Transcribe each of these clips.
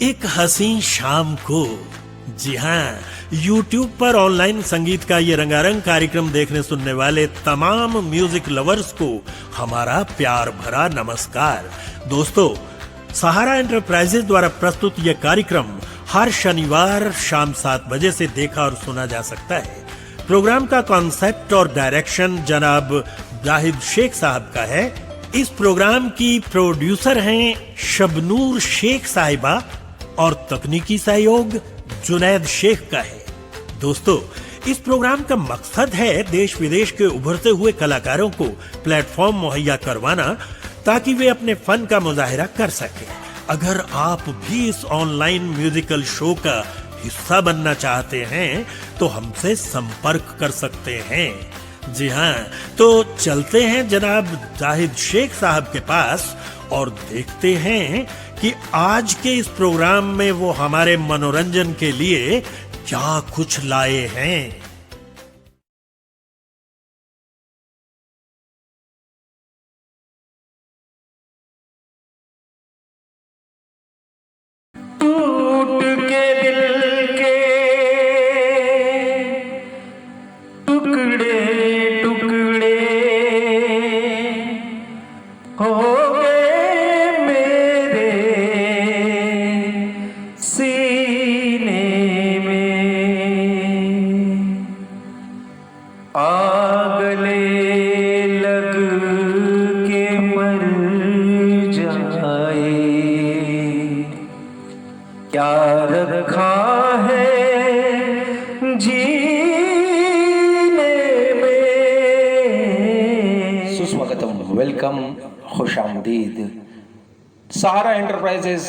एक हसीन शाम को, जी हाँ, YouTube पर ऑनलाइन संगीत का ये रंगारंग कार्यक्रम देखने सुनने वाले तमाम म्यूजिक लवर्स को हमारा प्यार भरा नमस्कार। दोस्तों, सहारा एंटरप्राइजेज द्वारा प्रस्तुत ये कार्यक्रम हर शनिवार शाम 7 बजे से देखा और सुना जा सकता है। प्रोग्राम का कॉन्सेप्ट और डायरेक्शन जनाब जाहिद शेख साहब का है। इस प्रोग्राम की प्रोड्यूसर हैं शबनूर शेख साहिबा और तकनीकी सहयोग जुनैद शेख का है। दोस्तों, इस प्रोग्राम का मकसद है देश विदेश के उभरते हुए कलाकारों को प्लेटफॉर्म मुहैया करवाना ताकि वे अपने फन का मुजाहिरा कर सकें। अगर आप भी इस ऑनलाइन म्यूजिकल शो का हिस्सा बनना चाहते हैं तो हमसे संपर्क कर सकते हैं। जी हाँ, तो चलते हैं जनाब जाहिद शेख साहब के पास और देखते हैं कि आज के इस प्रोग्राम में वो हमारे मनोरंजन के लिए क्या कुछ लाए हैं। टूट के दिल के टुकड़े टुकड़े हो गए मेरे सीने में, आग ले लग के मर जाए, क्या रखा है जीने में। सुस्वागतम, वेलकम, खुश आमदीद। सहारा एंटरप्राइजेस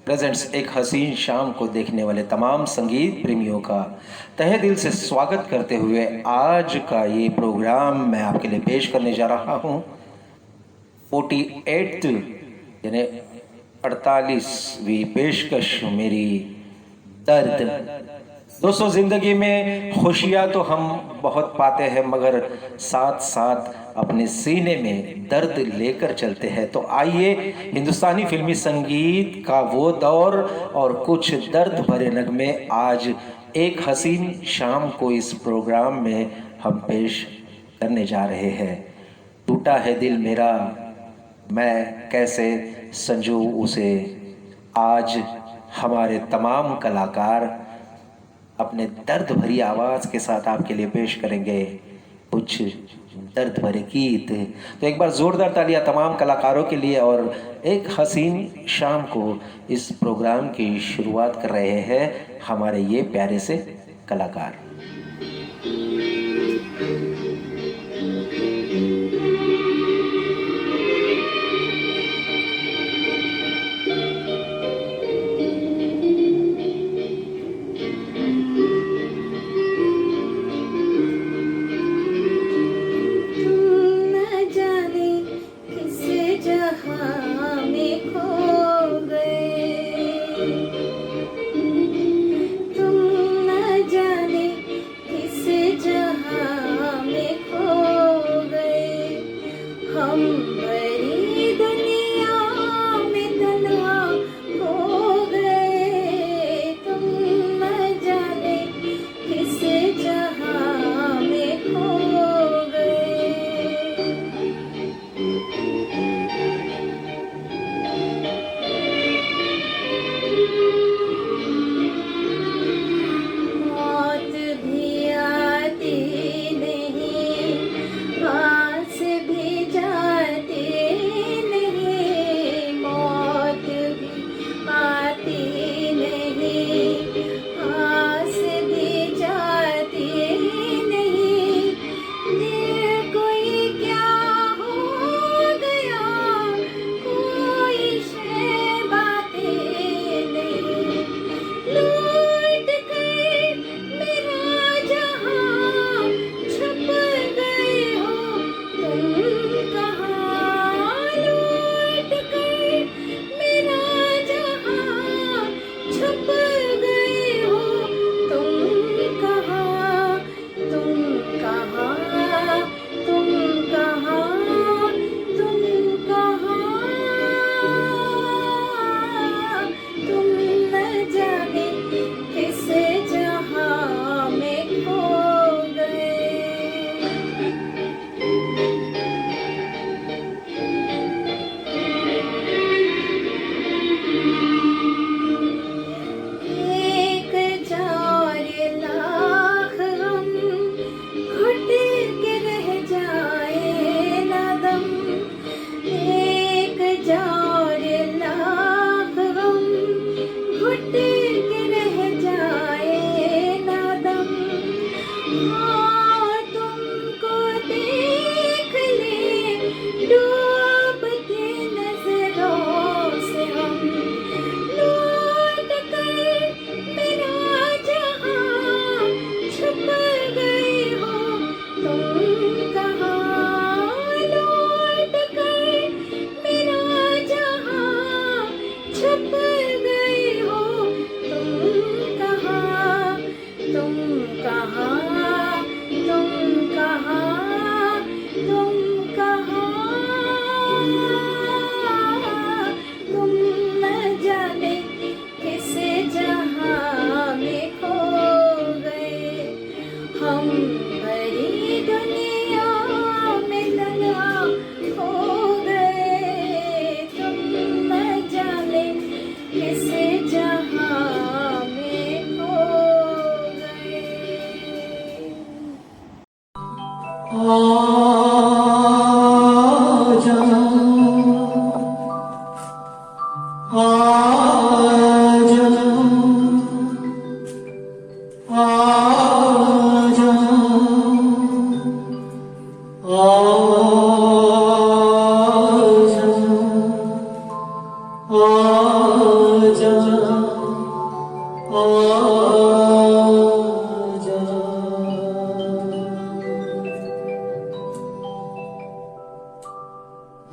प्रेजेंट्स एक हसीन शाम को देखने वाले तमाम संगीत प्रेमियों का तहे दिल से स्वागत करते हुए आज का ये प्रोग्राम मैं आपके लिए पेश करने जा रहा हूँ 48th यानी 48वीं पेशकश मेरी दर्द। दोस्तों, जिंदगी में खुशियाँ तो हम बहुत पाते हैं मगर साथ साथ अपने सीने में दर्द लेकर चलते हैं। तो आइए हिंदुस्तानी फिल्मी संगीत का वो दौर और कुछ दर्द भरे नगमे आज एक हसीन शाम को इस प्रोग्राम में हम पेश करने जा रहे हैं। टूटा है दिल मेरा, मैं कैसे संजू उसे। आज हमारे तमाम कलाकार अपने दर्द भरी आवाज़ के साथ आपके लिए पेश करेंगे कुछ दर्द भरे गीत। तो एक बार जोरदार तालियां तमाम कलाकारों के लिए और एक हसीन शाम को इस प्रोग्राम की शुरुआत कर रहे हैं हमारे ये प्यारे से कलाकार। तुम न जाने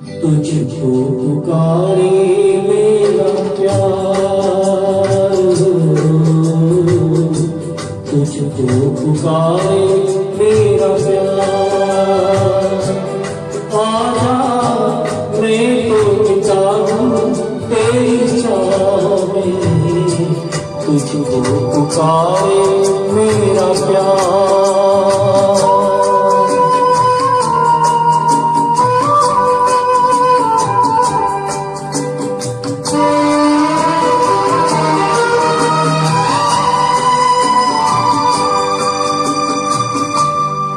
तुझको पुकारे मेरा प्यार, तुझको पुकारे मेरा प्यार। आजा मैं तो पिता हूँ तेरी चाह में, तुझको पुकारे मेरा प्यार।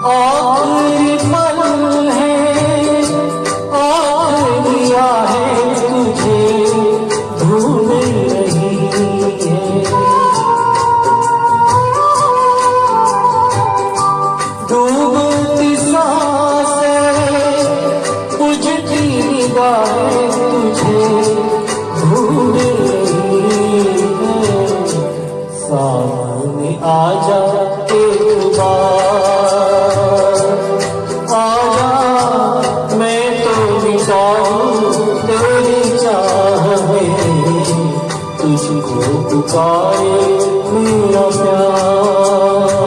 आखिरी पल है, आखिरी आहें तुझे ढूंढ रही है। डूबती सांसें, बुझती निगाहें तुझे ढूंढ रही है। सामने आजा एक बार, आजा मैं तो मिटा हूँ तेरी चाह में, तुझको पुकारे मेरा प्यार।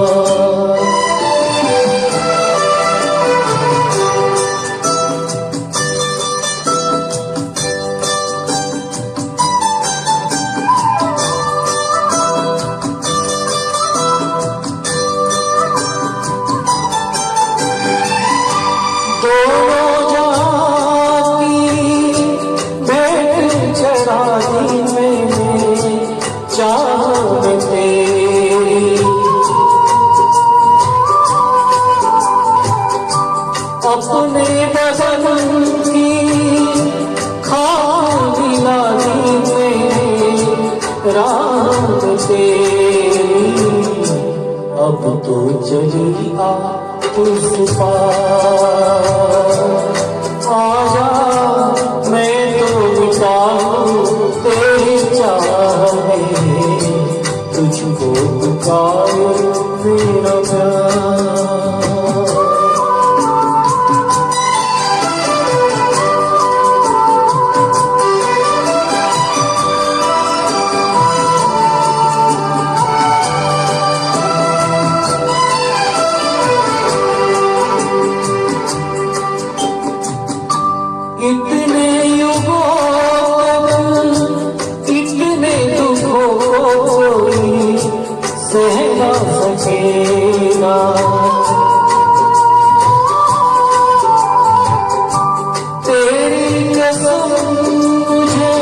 दोनों जहां की भेंट चढ़ा दी मैंने चाह में तेरी। अपने बदन की खाक मिला दी मैंने राह में तेरी। अब तो चली आ उस पार, आजा मैं तो मिटा हूँ तेरी चाह में, तुझको पुकारे मेरा प्यार। इतने युगों तक इतने दुखों कोई सह ना सकेगा। तेरी कसम मुझे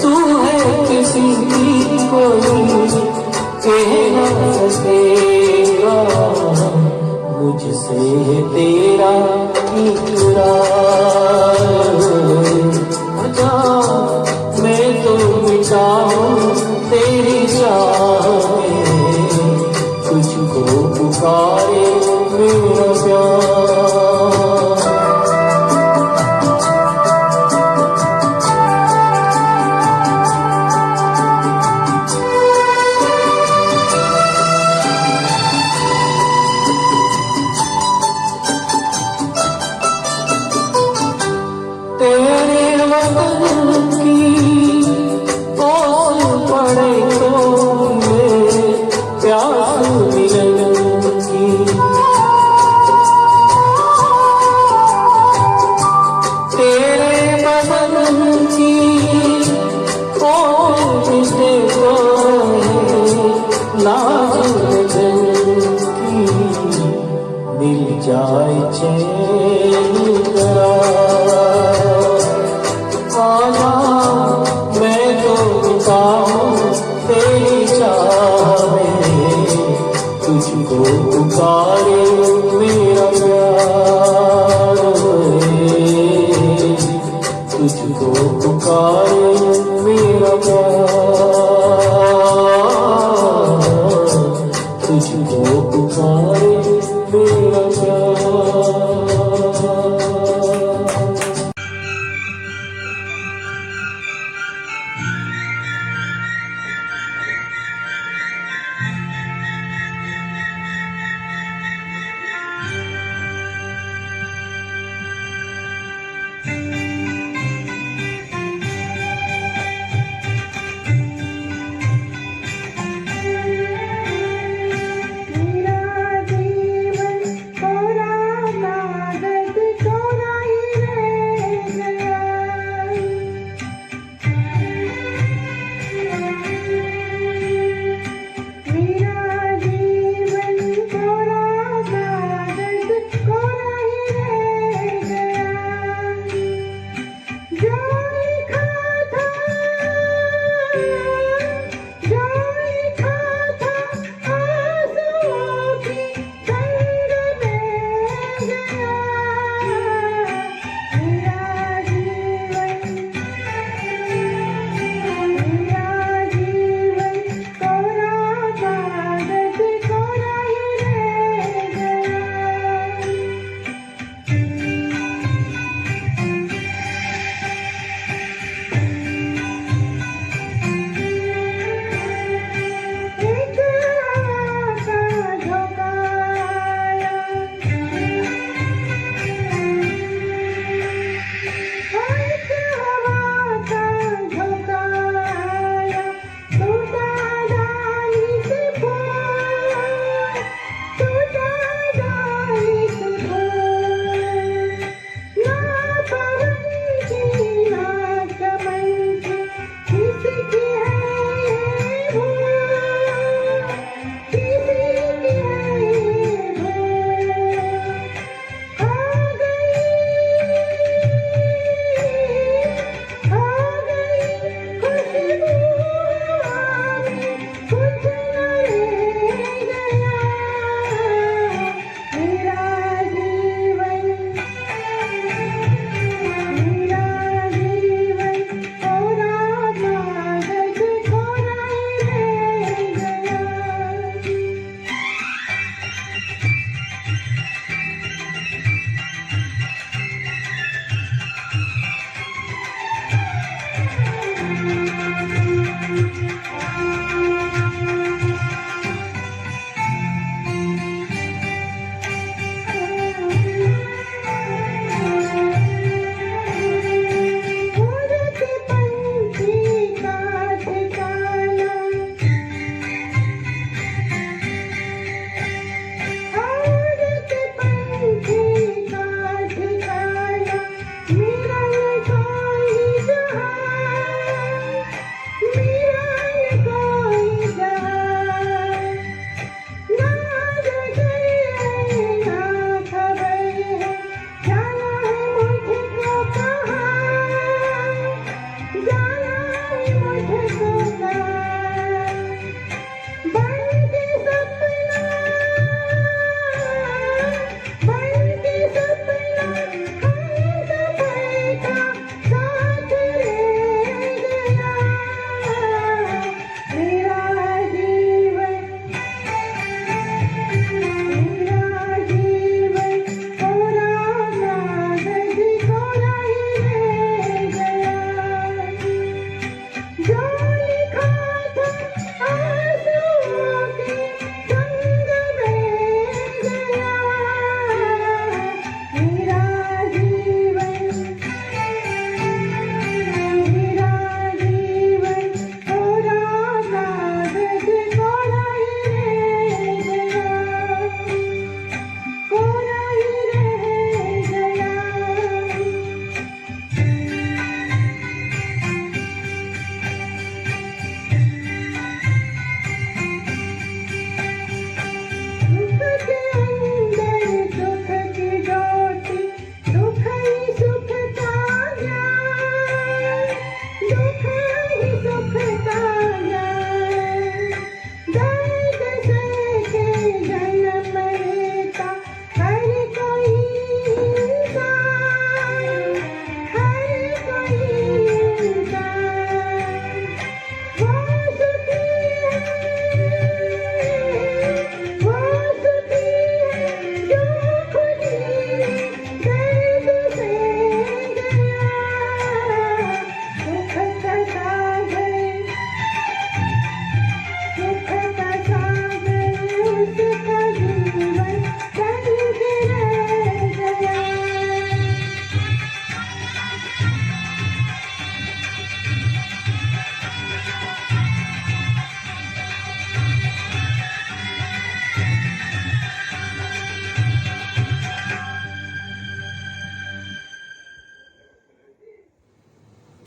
तू है किसी की कोई कह ना सकेगा। मुझसे तेरा इकरार, आजा मैं तो मिटा हूँ तेरी चाह में, तुझको पुकारे मेरा प्यार।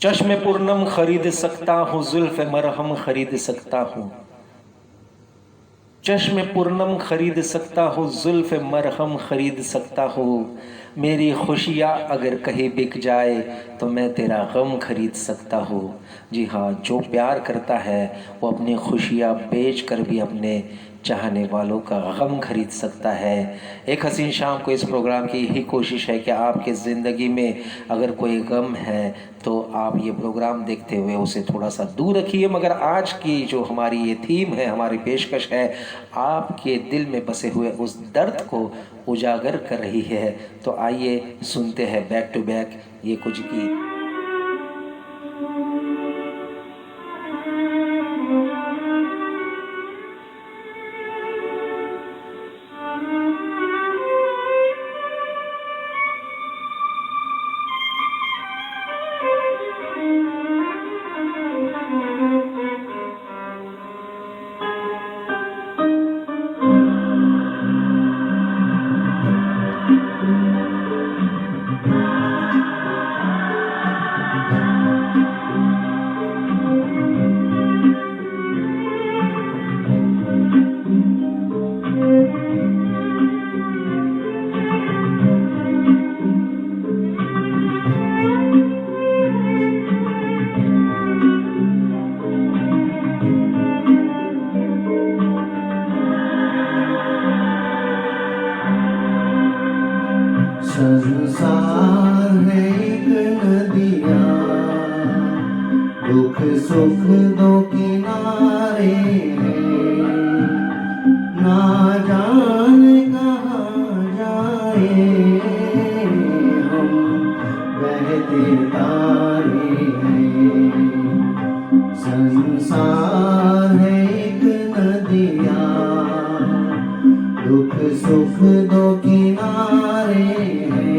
चश्मे पूर्णम खरीद सकता हूँ, जुल्फ मरहम खरीद सकता हूँ। चश्मे पूर्णम खरीद सकता हूँ, जुल्फ मरहम खरीद सकता हूँ। मेरी खुशियाँ अगर कहीं बिक जाए तो मैं तेरा गम खरीद सकता हूँ। जी हाँ, जो प्यार करता है वो अपनी खुशियाँ बेच कर भी अपने चाहने वालों का गम खरीद सकता है। एक हसीन शाम को इस प्रोग्राम की यही कोशिश है कि आपके ज़िंदगी में अगर कोई गम है तो आप ये प्रोग्राम देखते हुए उसे थोड़ा सा दूर रखिए। मगर आज की जो हमारी ये थीम है, हमारी पेशकश है, आपके दिल में बसे हुए उस दर्द को उजागर कर रही है। तो आइए सुनते हैं बैक टू बैक ये कुछ गीत। संसार है एक नदिया, दुख सुख दो किनारे हैं, ना जाने कहाँ जाए हम बहते तारे हैं। संसार है एक नदिया, दुख सुख दो किनारे हैं,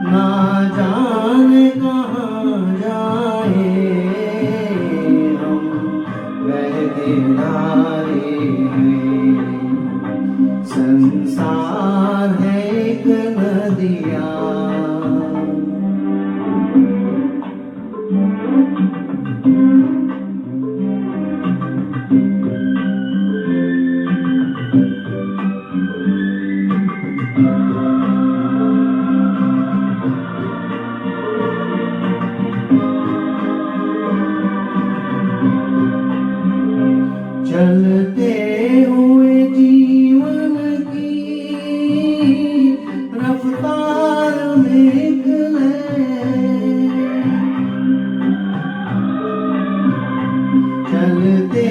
ना जाने कहाँ जाए हम बहते नारे हैं। संसार है एक नदिया। चलते हुए जीवन की रफ्तार में निकले, चलते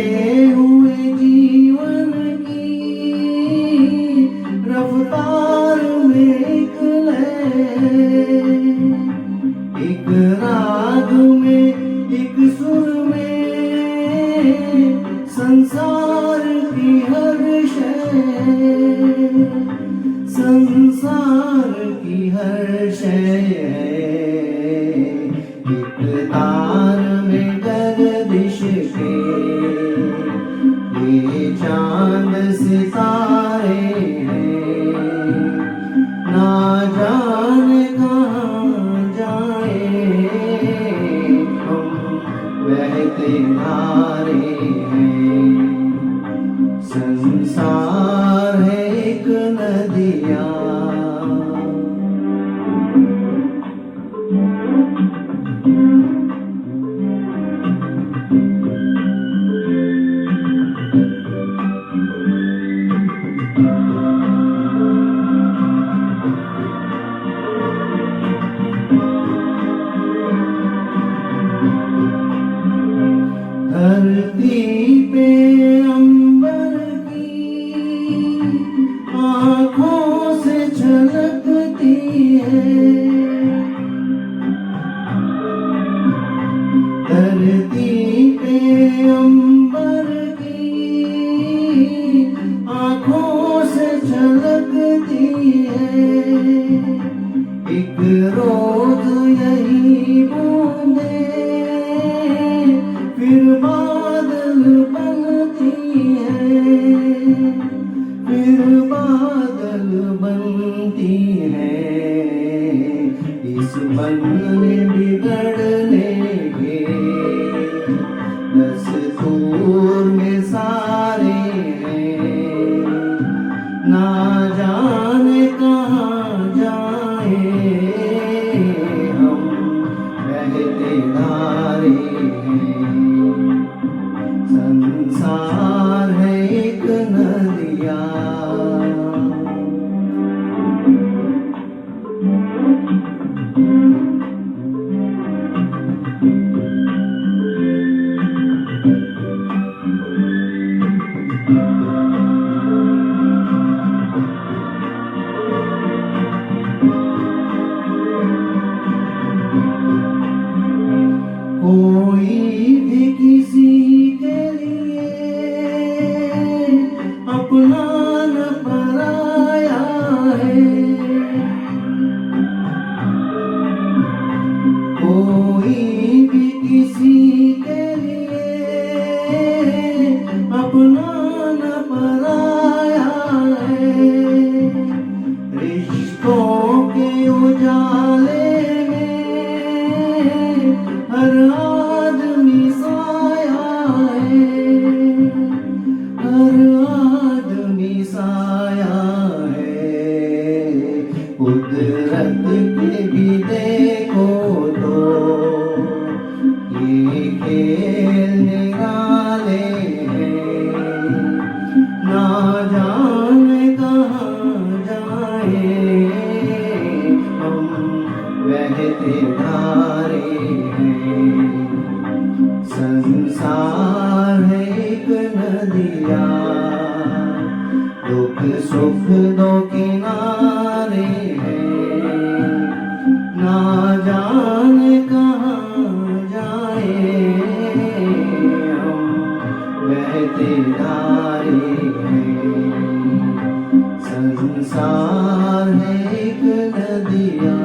हुए जीवन की रफ्तार में निकले, एक राग में एक सुर में संसार की हर शय, संसार की हर शय है, एक तार में गर्दिश के ये चांद सितारे हैं, ना जाने कहाँ जाए हम बहते नारे हैं। संसार है एक नदिया। धरती पे अंबर की आँखों से झलकती है, धरती पे अंबर की आँखों से झलकती है, एक रोज यही बूंदे फिर बादल बनती है, फिर बादल बनती है। इस इस मन में बिगड़ने के दस्तूर में सारे हैं, ना जाने कहाँ जाए हम बहते धारे हैं। संसार है एक नदिया, कोई भी किसी के लिए अपना न पराया है, कोई भी किसी के लिए अपना न पराया है। रिश्तों के उजाले में हर आदमी साया है, हर आदमी साया है। कुदरत के भी देखो तो ये खेल निराले हैं, ना जाने कहाँ जाए हम बहते धारे हैं। संसार है एक नदिया, दुख सुख दो किनारे हैं, ना जाने कहाँ जाए हम बहते धारे हैं। संसार है एक नदिया।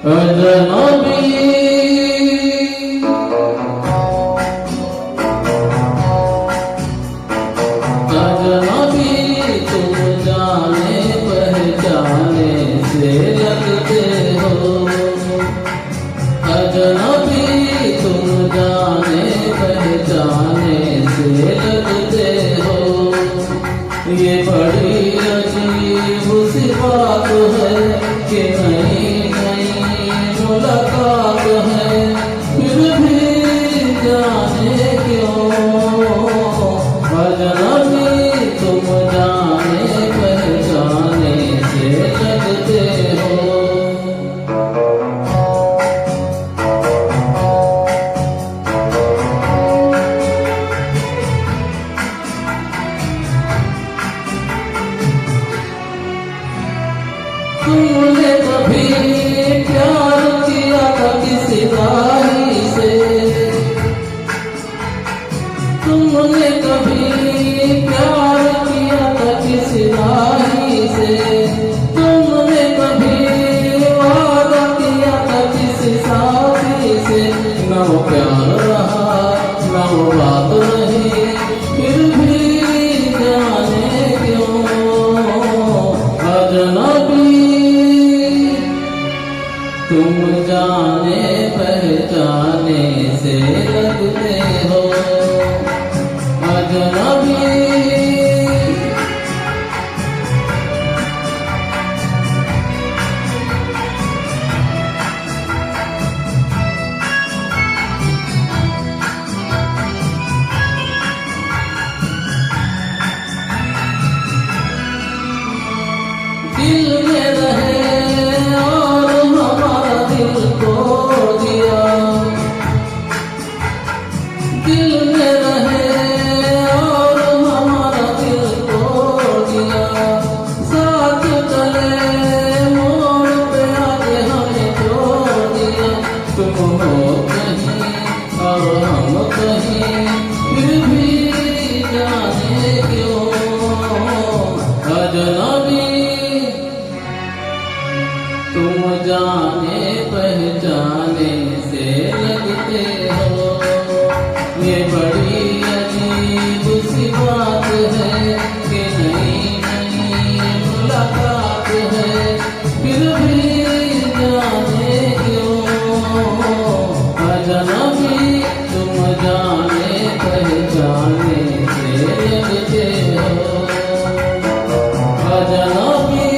अजनबी अजनबी तुम जाने पहचाने से लगते हो। अजनबी तुम जाने पहचाने से लगते हो। ये बड़ी अजीब सी बात है कि नई नई मुलाकात है, फिर भी जाने क्यों अजनबी तुम जाने पहचाने से लगते हो। तुमने कभी प्यार किया था किसी राही से? तुमने कभी प्यार किया था किसी राही से? तुमने कभी वादा किया था किसी साथी से? न वो प्यार रहा न वो बात रही, फिर भी जाने क्यों अजनबी तुम जाने पहचाने से लगते हो। अजनबी दिल में रहे और हमारा दिल तोड़ दिया। दिल में रहे और हमारा दिल तोड़ दिया। साथ चले मोड़ पे आके हमें छोड़ दिया। तुम हो कहीं और हम कहीं, फिर भी जाने क्यों अजनबी तुम जाने पहचाने से लगते हो। ये बड़ी अजीब सी बात है कि नई नई मुलाकात है, फिर भी जाने क्यों अजनबी तुम जाने पहचाने से लगते हो। अजनबी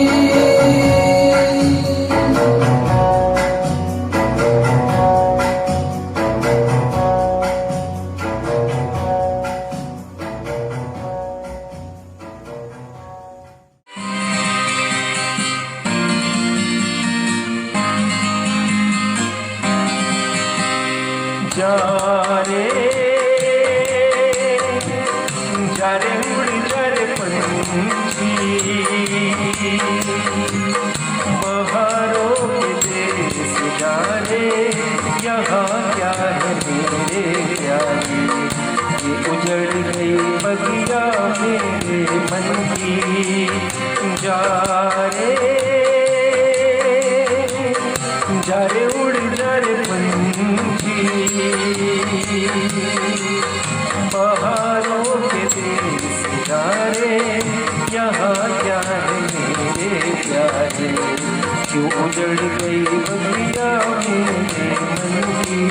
जा रे उड़ जा रे पंछी, बहारों के देश जा रे, यहाँ क्या है मेरे प्यारे। ये उजड़ गई बगिया मेरे मन की, जा रे उड़ जा रे पंछी, पहाड़ों के देश जा रे, यहाँ क्या है मेरे प्यारे। क्यों उजड़ गई बगिया मेरे मन की,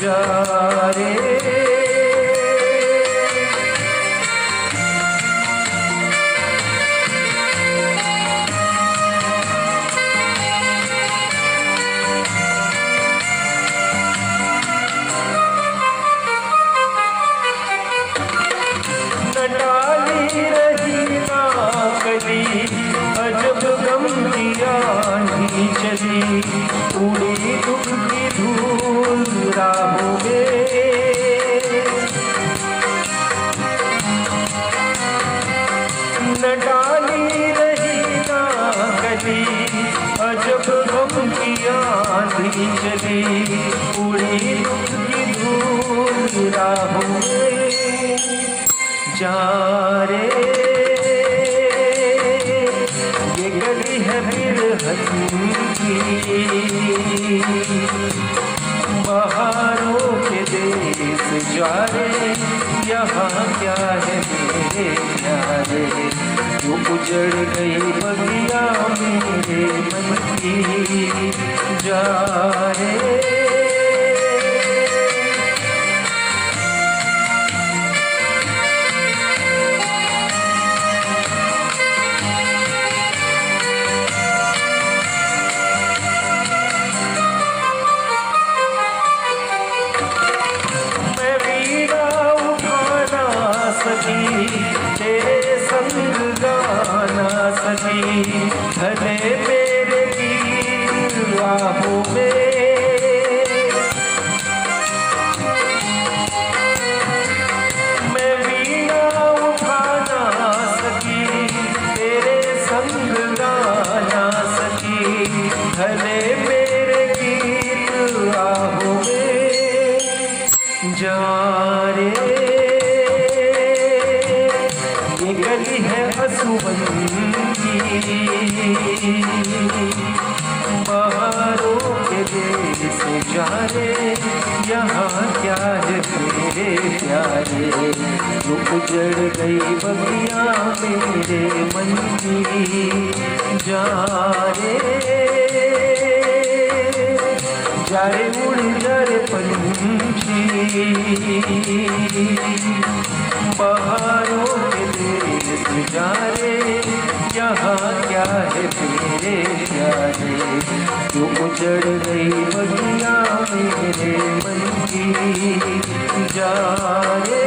जा रे अजब गम की आंधी चली, उड़ी दुख की धूल राहों में। न डाली रही ना गली, अजब गम की आंधी चली, उड़ी दुख की धूल राहों में। जा रे ये गली है बिरहन की, देश जा रे यहाँ क्या है मेरे प्यारे, जो उजड़ गई बगिया मेरे मन की जा रे। तेरे संग गाना सकी भले मेरे गीत राहों में, मैं वीणा उठा ना सकी तेरे संग गाना सकी भले मेरे गीत राहों में जा रे। ये गली है असुवन की बहारों के देश जा रे यहाँ क्या है मेरे प्यारे, जो उजड़ गई बगिया मेरे मन की जा रे। जा रे उड़ जा रे पंछी बहारों के देश जा रे यहाँ क्या है तेरे प्यारे, जो उजड़ गई बगिया मेरे मन की जा रे।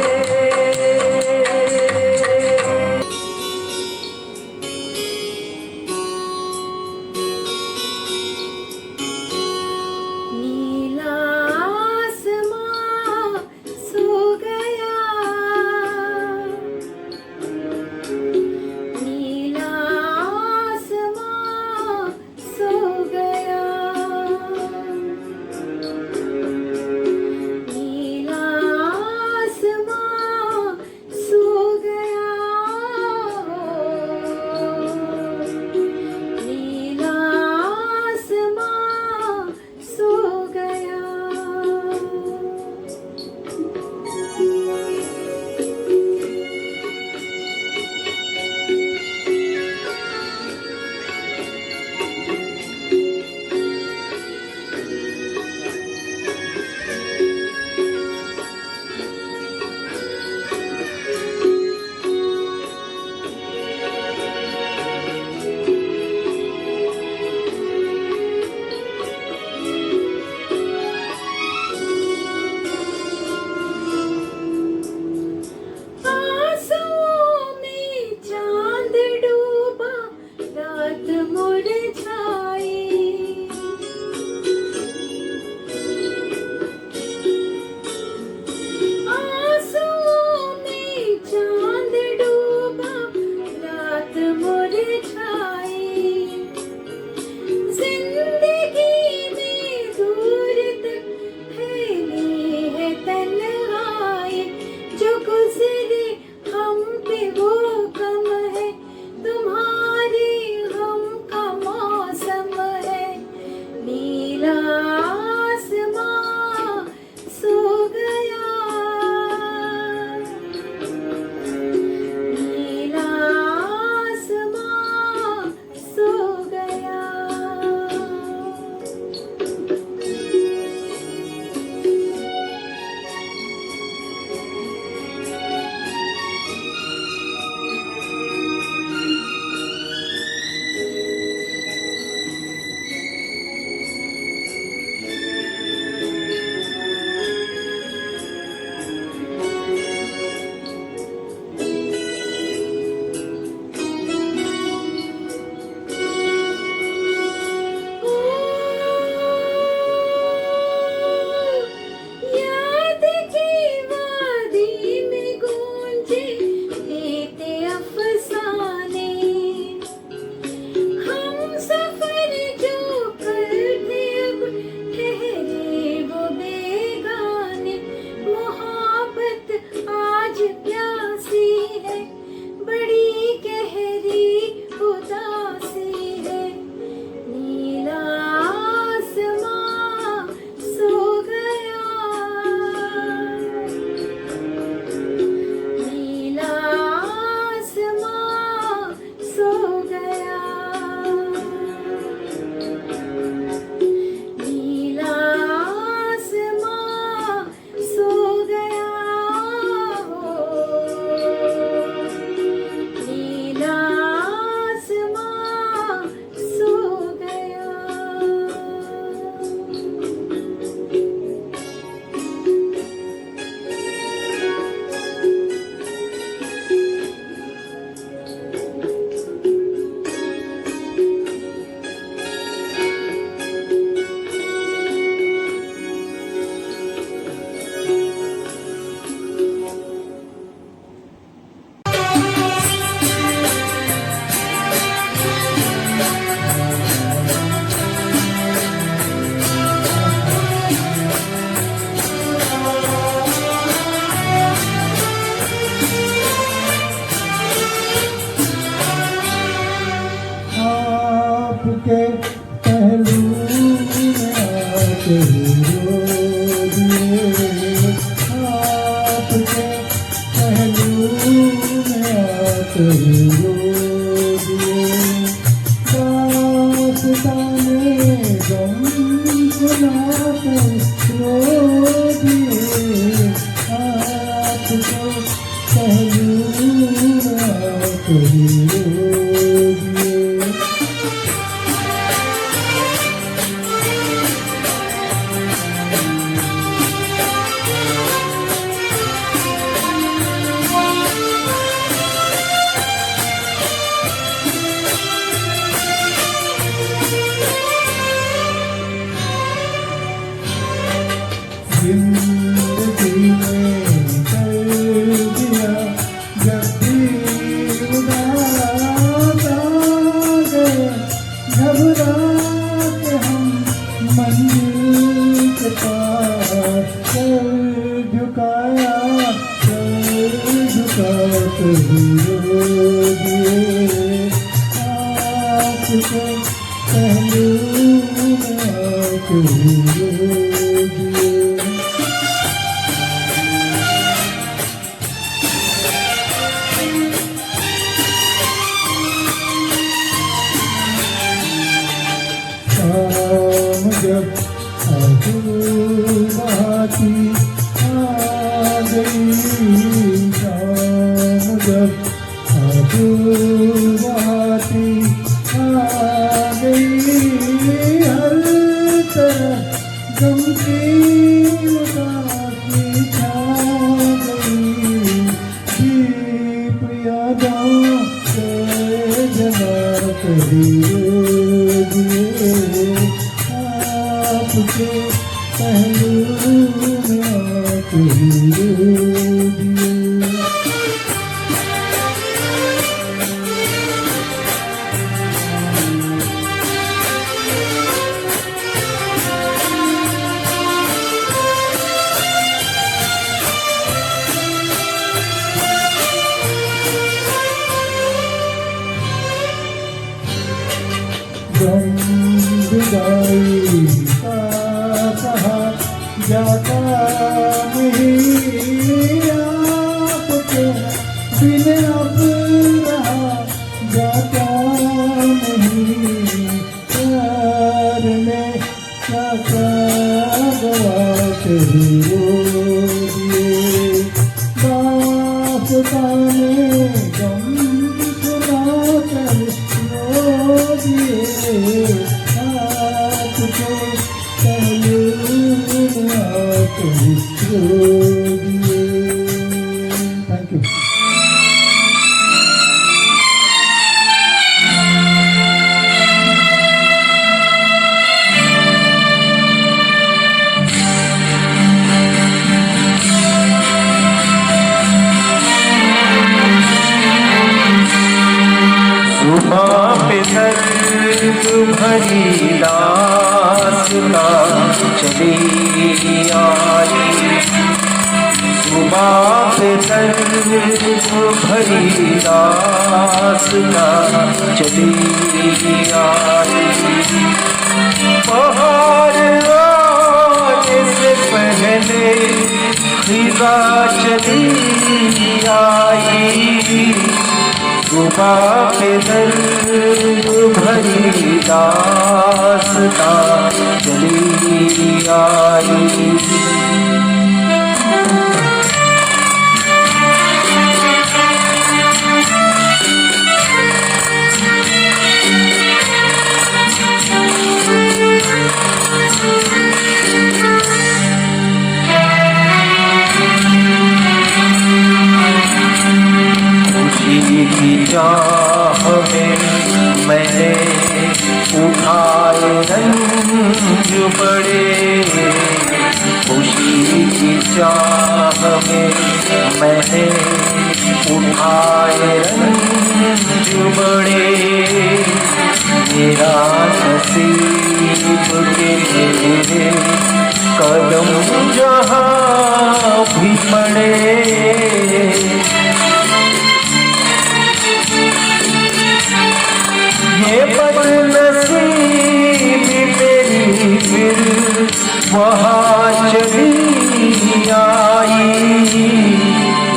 झुकाया सर झुका कभी दिए आपके पहलू में कभी दिए शाम जब बहाती आ गई शाम जब बहाती आ गई हर तरफ गम की उदासी छा गई दीप यादों से जला करिए आपके पहलू में आके दिए विदाई का कहा जाता नहीं आपके बिन अब रहा जाता नहीं प्यार में क्या गवा दिए दास्ताने गम सुना कर रो दिए आपके पहलू में आके रो दिए। Thank you. सुबह पे दर्द भरी दास्तां चली आई सुबह पे दर्द भरी दास्तां चली आई बाहर आने से पहले खिज़ा चली आई सुबह पे दर्द भरी दास्तां चली आई की चाह में मैंने उठाए रंज बड़े खुशी की चाह में मैंने उठाए रंज बड़े मेरा नसीब के मेरे कदम जहाँ भी पड़े ये बदनसीबी मेरी फिर वहाँ चली आई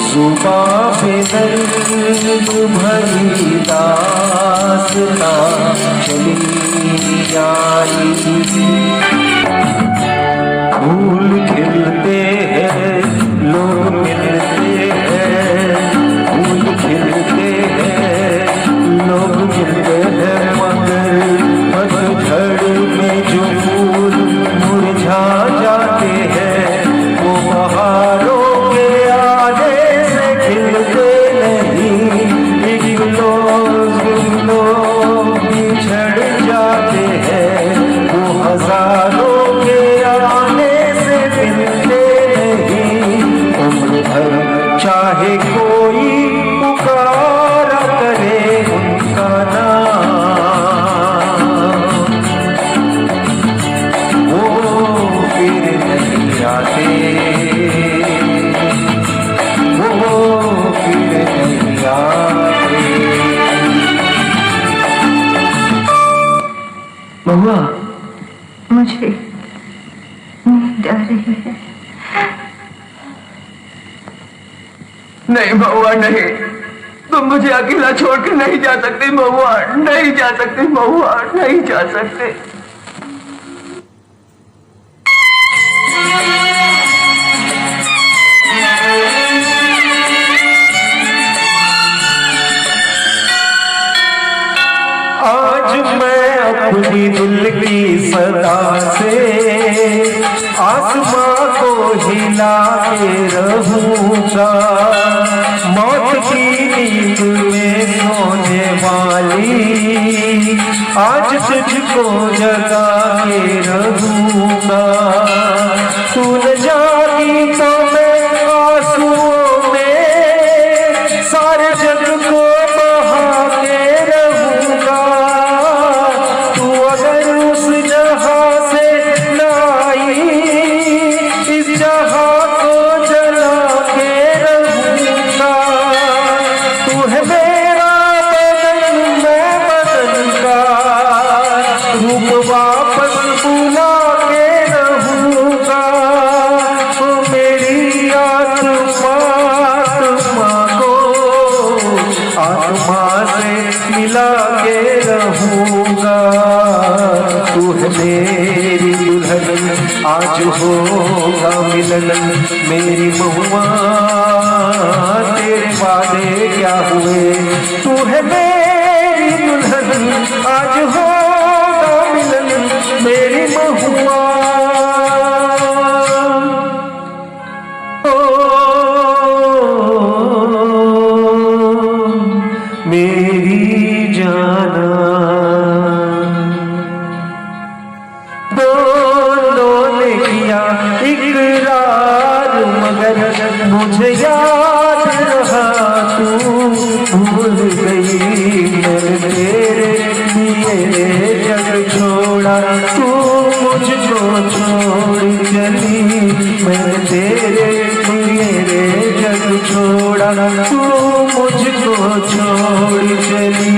जुबां पे दर्द भरी दास्तां चली आई फूल खिलते हैं लोग मिलते हैं फूल खिलते हैं लोग मिलते हैं मगर पतझड़ में जो फूल मुरझा जाते हैं वो बहारों के आने से खिलते नहीं एक लोग बिछड़ जाते हैं वो हजारों के आने से मिलते नहीं उम्र भर चाहे कोई पुकारा करे उनका नाम वो फिर नहीं आते नहीं महुआ नहीं, तुम मुझे अकेला छोड़ के नहीं जा सकते महुआ, नहीं जा सकते महुआ, नहीं जा सकते। आज मैं अपनी दिल की सदा से आसमां को हिला के रहूंगा। मौत की नींद में सोने वाली आज तुझको जगा के रहूंगा। तू न जाती तो मैं आंसुओं में सारे जग को बहा के रहूंगा। तू अगर उस जहां से न आई, इस जहां को जला के रहूंगा। तू है मेरा बदन, मैं बदन का रूप वापस बुला के रहूंगा। तो मेरी आत्मा को आत्मा से मिला के रहूंगा। तू है मेरी दुल्हन, आज होगा मिलन मेरी महुआ। तेरे वादे क्या हुए, तू है मेरी दुल्हन, आज होगा मिलन मेरी महुआ। मेरी जाना दोनों ने किया इकरार, मगर मुझे याद रहा तू भूल गई। मैंने तेरे लिए जग छोड़ा, तू मुझको छोड़ चली। मैंने तेरे लिए जग छोड़ा, तू मुझको छोड़ चली।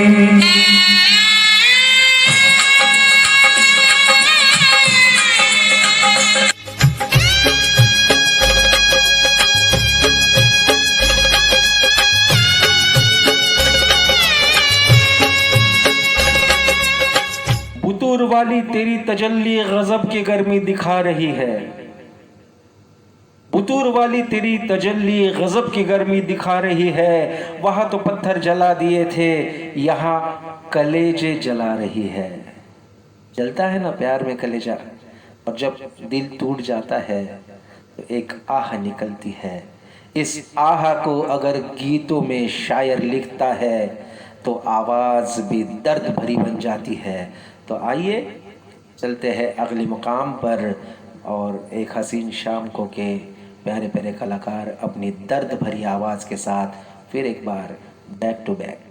बुतूर वाली तेरी तजल्ली गजब की गर्मी दिखा रही है। बुतूर वाली तेरी तजल्ली गजब की गर्मी दिखा रही है। वहां तो पत्थर जला दिए थे, यहाँ कलेजे जला रही है। जलता है ना प्यार में कलेजा, और जब दिल टूट जाता है तो एक आह निकलती है। इस आह को अगर गीतों में शायर लिखता है तो आवाज भी दर्द भरी बन जाती है। तो आइए चलते हैं अगले मुकाम पर, और एक हसीन शाम को के प्यारे प्यारे कलाकार अपनी दर्द भरी आवाज के साथ फिर एक बार बैक टू बैक।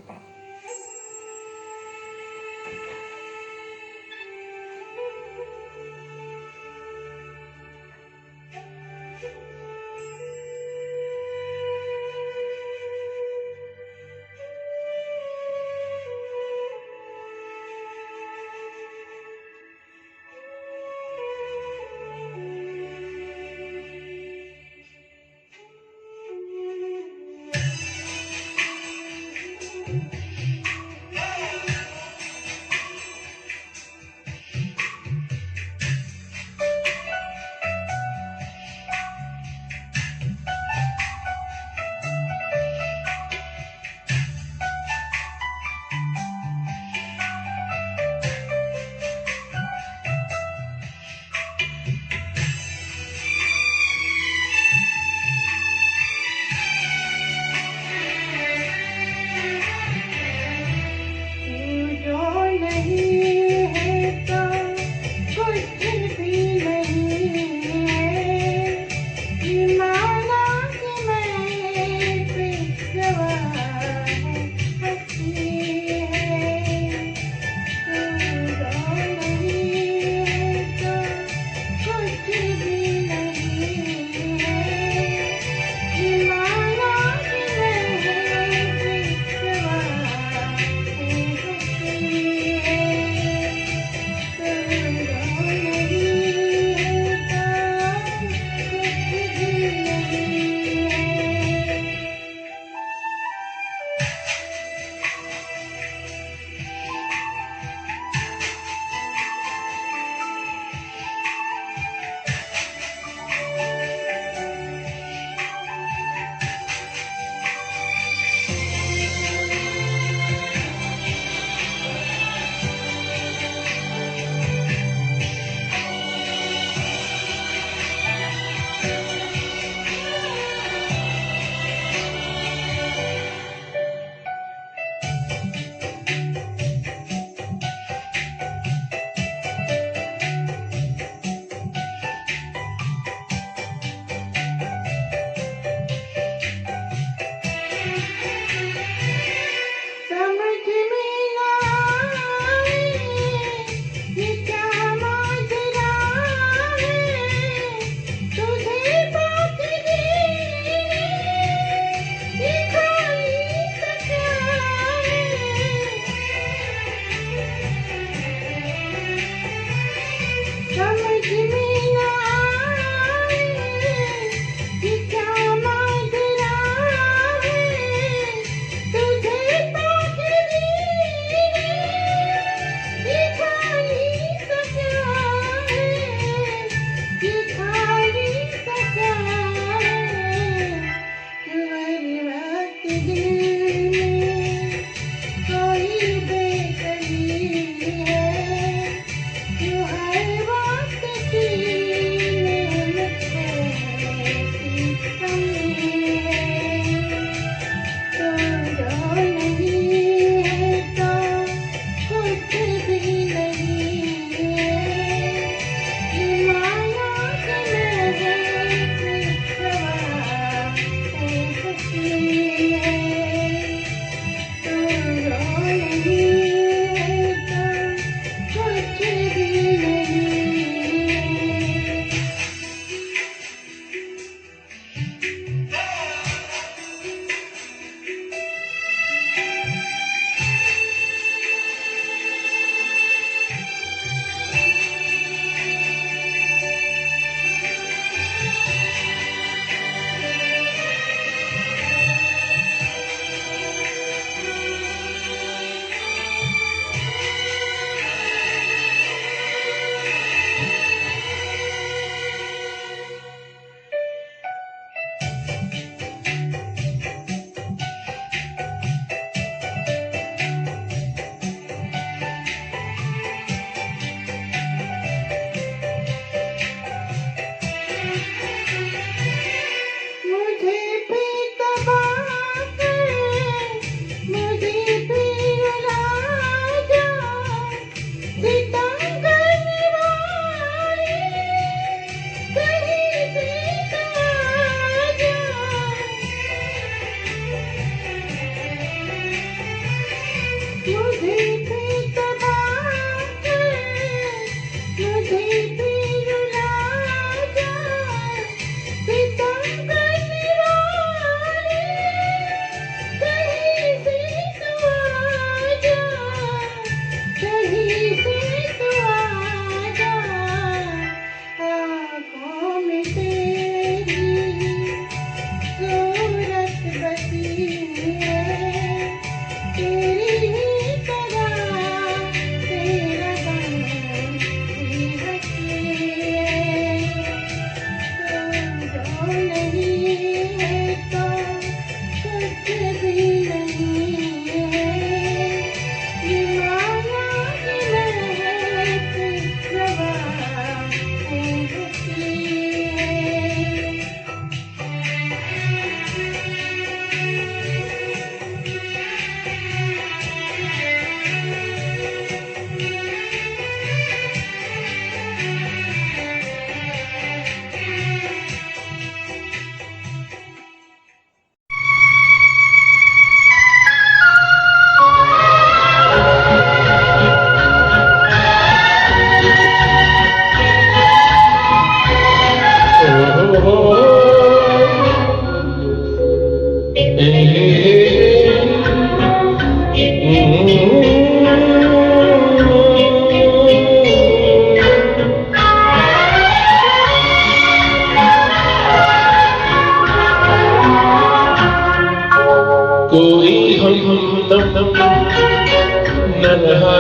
न रहा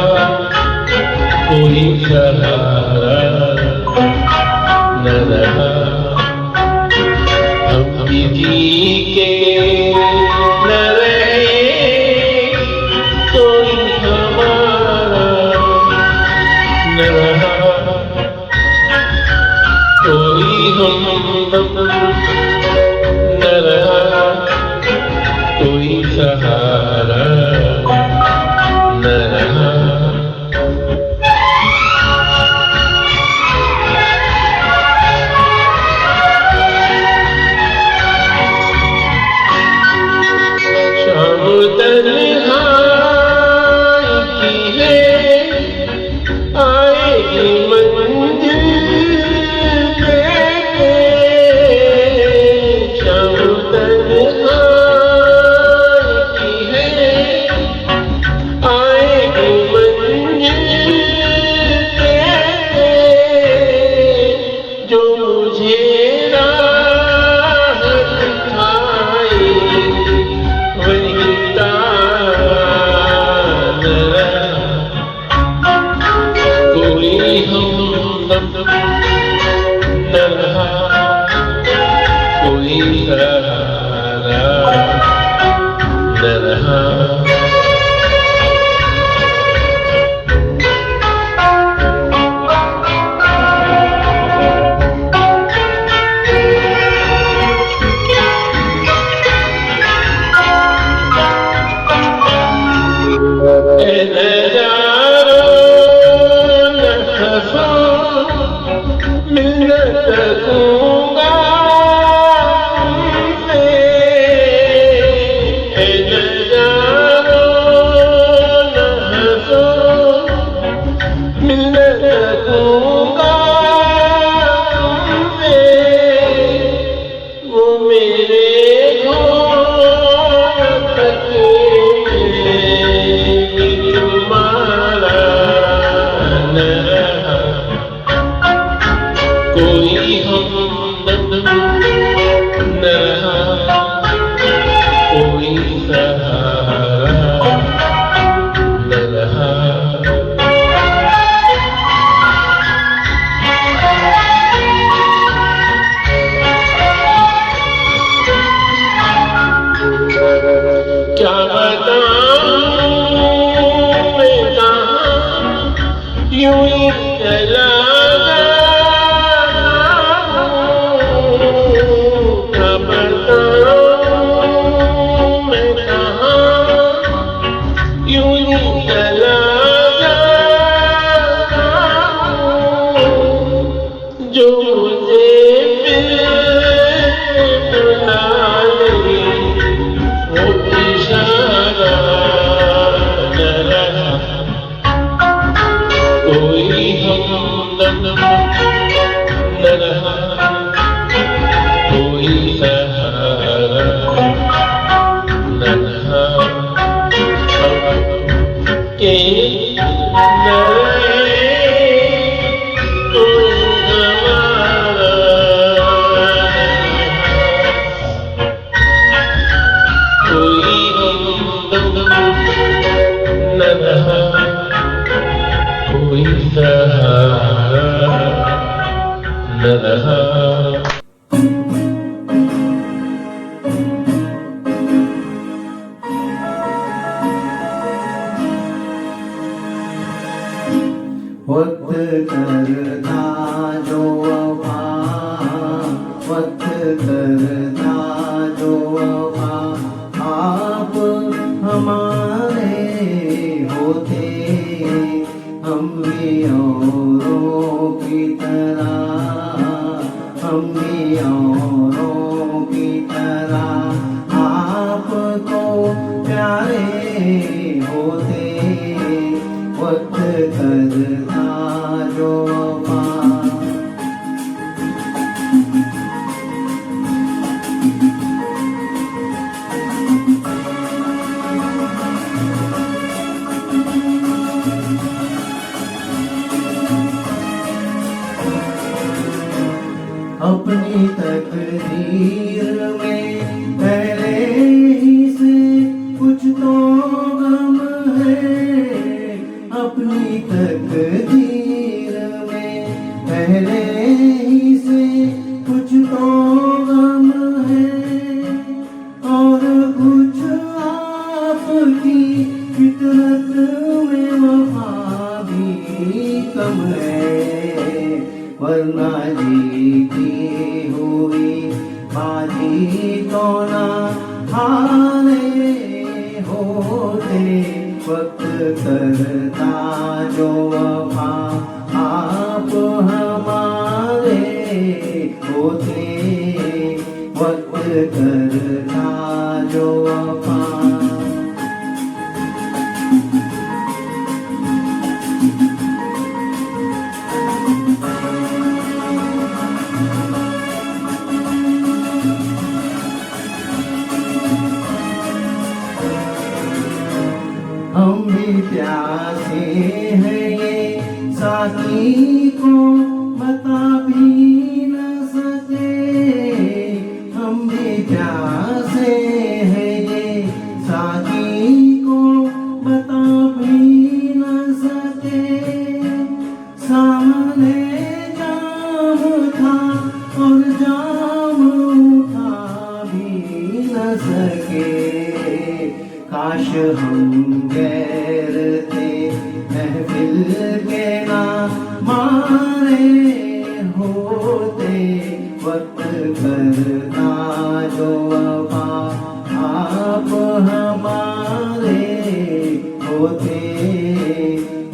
कोई सहारा, न रहा हम जी के न रहे कोई हमारा, न रहा कोई हमदम, न रहा कोई सहारा, न रहा शाम तन्हाई की है आएगी मंजिल पे, शाम तन्हाई की है आएगी मंजिल पे, जो मुझे राह दिखाएगी वही तार, कोई हमदम न रहा कोई सहारा, न रहा कोई हमदम न रहा कोई सहारा, न रहा क्या बताऊं मैं कहाँ यूं ही चला जो मुझे बुला ले वो इशारा, न रहा कोई हमदम न रहा कोई सहारा, न रहा के न कोई सहारा, न रहा वक्त करता जो वफा, वक्त करता जो वफा, आप हमारे होते हम भी औरों की तरह, हम भी औरों की तरह आपको प्यारे होते, वक्त करता जो वफा। अपनी तकदीर सुहाने होते वक्त करता जो वफा आप हमारे होते वक्त करता जो वफा। हम भी प्यासे हैं ये साथी को बता भी न सके। हम भी प्यासे हैं ये साथी को बता भी न सके। सामने जाम था और जाम उठा भी न सके। काश हम गैर थे महफिल के ना मारे होते वक्त करता जो वफा आप हमारे होते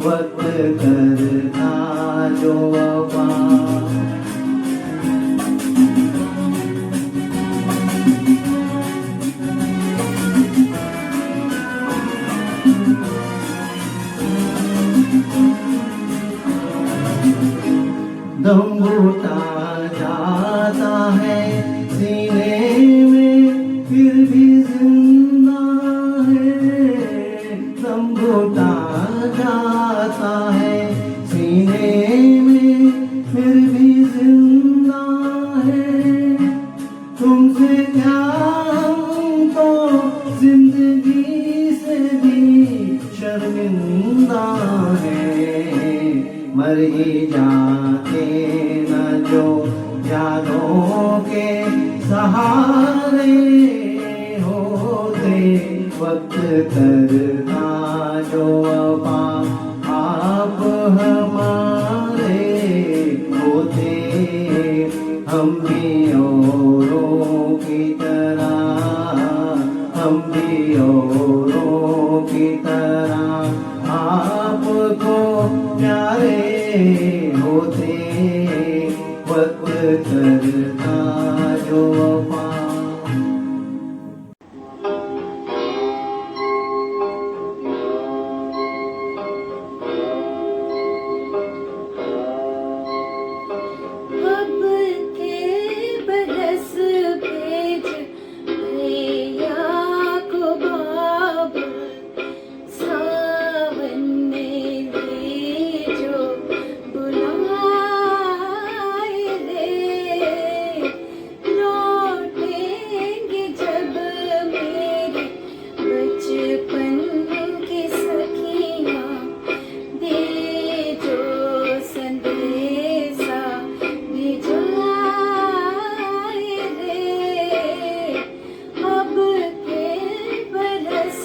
वक्त करता जो वफा। दम घुटा जाता है सीने में फिर भी जिंदा है। दम घुटा जाता है सीने में फिर भी जिंदा है। तुमसे क्या हमको जिंदगी से भी शर्मिंदा है। मर ही जाते न जो यादों के सहारे होते वक्त करता जो वफा आप हमारे होते। हम भी औरों की तरह हम भी औरों की तरह आपको प्यारे होते वक्त करता जो वफा। अब के बरस भेज भैया को बाबा। सावन में ले जो बुलाए रे। लौटेंगे जब मेरे बचपन की सखियाँ। दे जो संदेशा भिजवाए रे। अब के बरस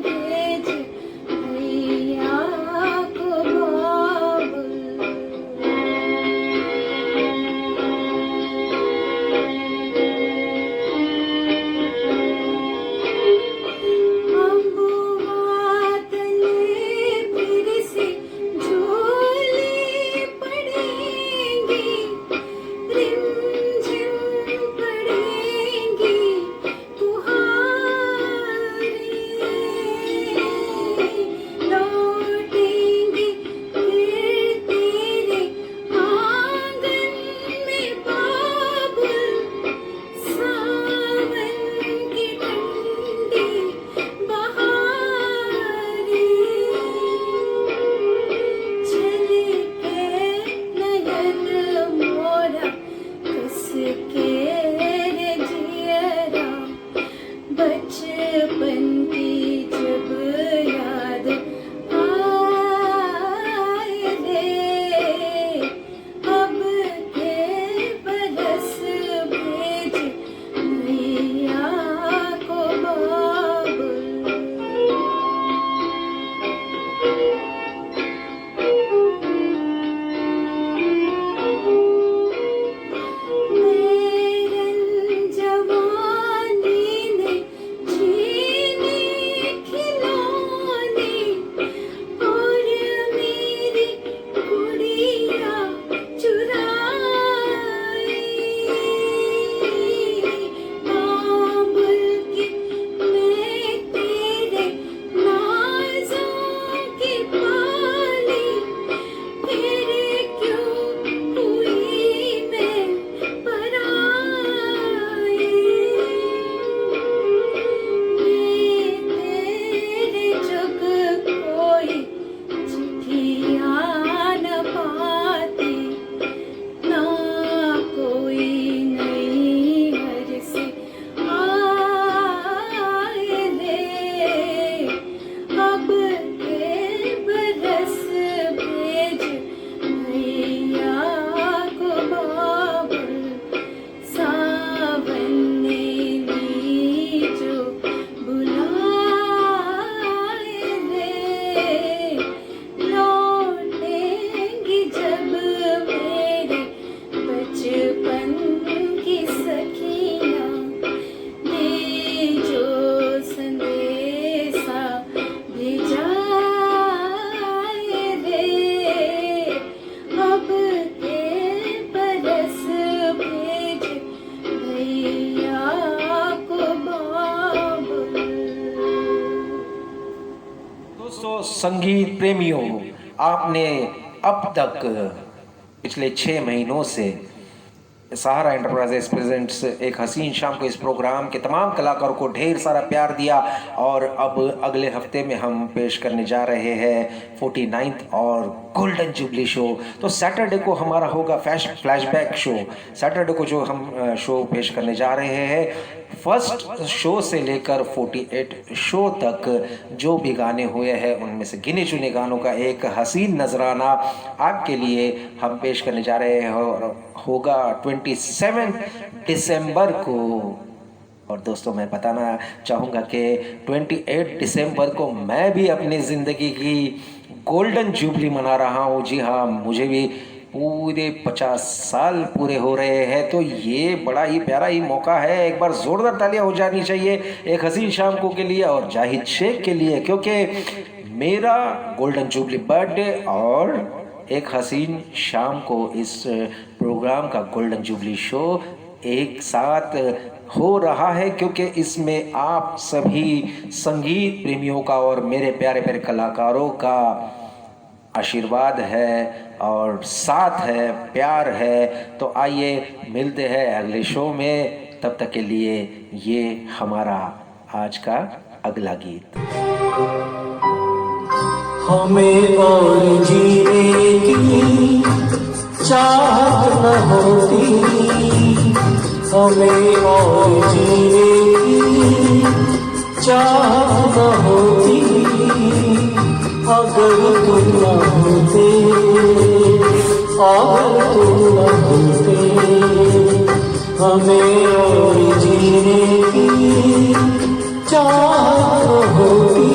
भेज भैया को बाबुल। अम्बुआतने फिर से झोली पड़ेंगी। रिमझिम पड़ेंगी तुहारी। लौटेंगी फिर तेरे आंगन में बाबुल। सावन की ठंडी बहारी। चले के नयन मोरा कस के रे जियरा। बचपन की जब याद आए रे। अब के बरस भेज भैया को बाबुल। मेरन जवानी ने संगीत प्रेमियों, आपने अब तक पिछले 6 महीनों से सहारा एंटरप्राइजेस प्रेजेंट्स एक हसीन शाम को इस प्रोग्राम के तमाम कलाकारों को ढेर सारा प्यार दिया। और अब अगले हफ्ते में हम पेश करने जा रहे हैं 49th और गोल्डन जुबली शो। तो सैटरडे को हमारा होगा फ्लैशबैक शो। सैटरडे को जो हम शो पेश करने जा रहे हैं, फर्स्ट शो से लेकर 48 शो तक जो भी गाने हुए हैं उनमें से गिने चुने गानों का एक हसीन नजराना आपके लिए हम पेश करने जा रहे हैं। और होगा 27 दिसंबर को। और दोस्तों, मैं बताना चाहूँगा कि 28 दिसंबर को मैं भी अपनी ज़िंदगी की गोल्डन जुबली मना रहा हूँ। जी हाँ, मुझे भी पूरे 50 साल पूरे हो रहे हैं। तो ये बड़ा ही प्यारा ही मौका है। एक बार ज़ोरदार तालियां हो जानी चाहिए एक हसीन शाम को के लिए और जाहिद शेख के लिए, क्योंकि मेरा गोल्डन जुबली बर्थडे और एक हसीन शाम को इस प्रोग्राम का गोल्डन जुबली शो एक साथ हो रहा है, क्योंकि इसमें आप सभी संगीत प्रेमियों का और मेरे प्यारे प्यारे कलाकारों का आशीर्वाद है और साथ है, प्यार है। तो आइए मिलते हैं अगले शो में। तब तक के लिए ये हमारा आज का अगला गीत। हमें और जीने की चाहत न होती, हमें और जीने की चाहत न होती, अगर तुम न होते, अगर तुम न होते। हमें और जीने की चाहत न होती,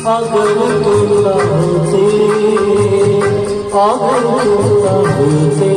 अगर तुम न होते, अगर तुम न होते।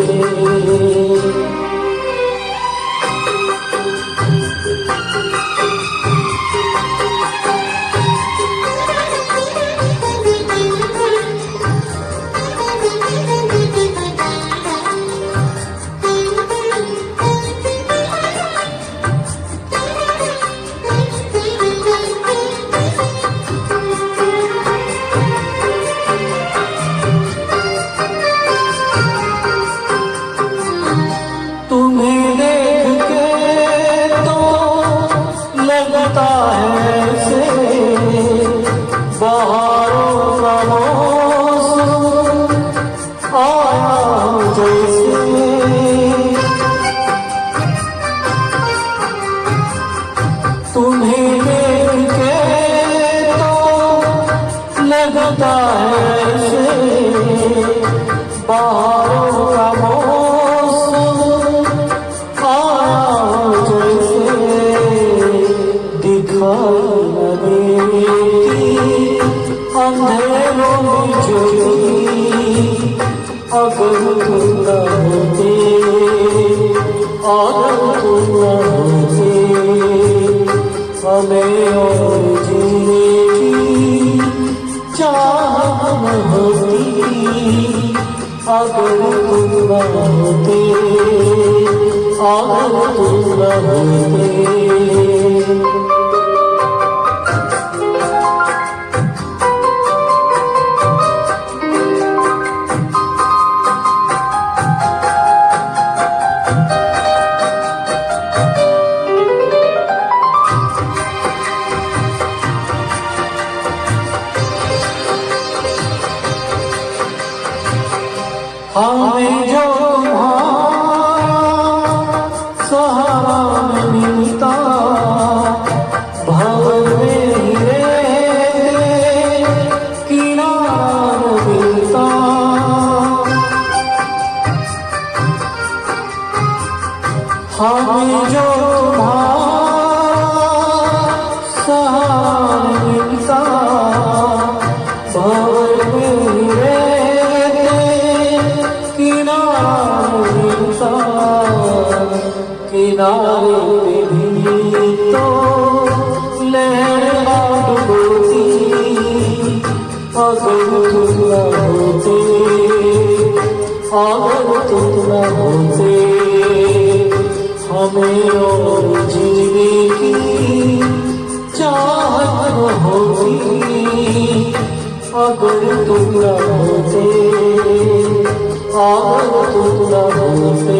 हमें और जीने की चाहत न होती, अगर तुम न होते, अगर तुम न होते। हमें जो तुम्हारा सहारा मिलता, भंवर में हीरे किनारा मिलता। हमें जो तुम्हारा सहारा मिलता, भंवर में हीरे किनारे पे भी तो लहरा डूबती, अगर तुम न होते, अगर तुम न होते। हमें और जीने की चाहत न होती, अगर तुम न होते, अगर तुम न होते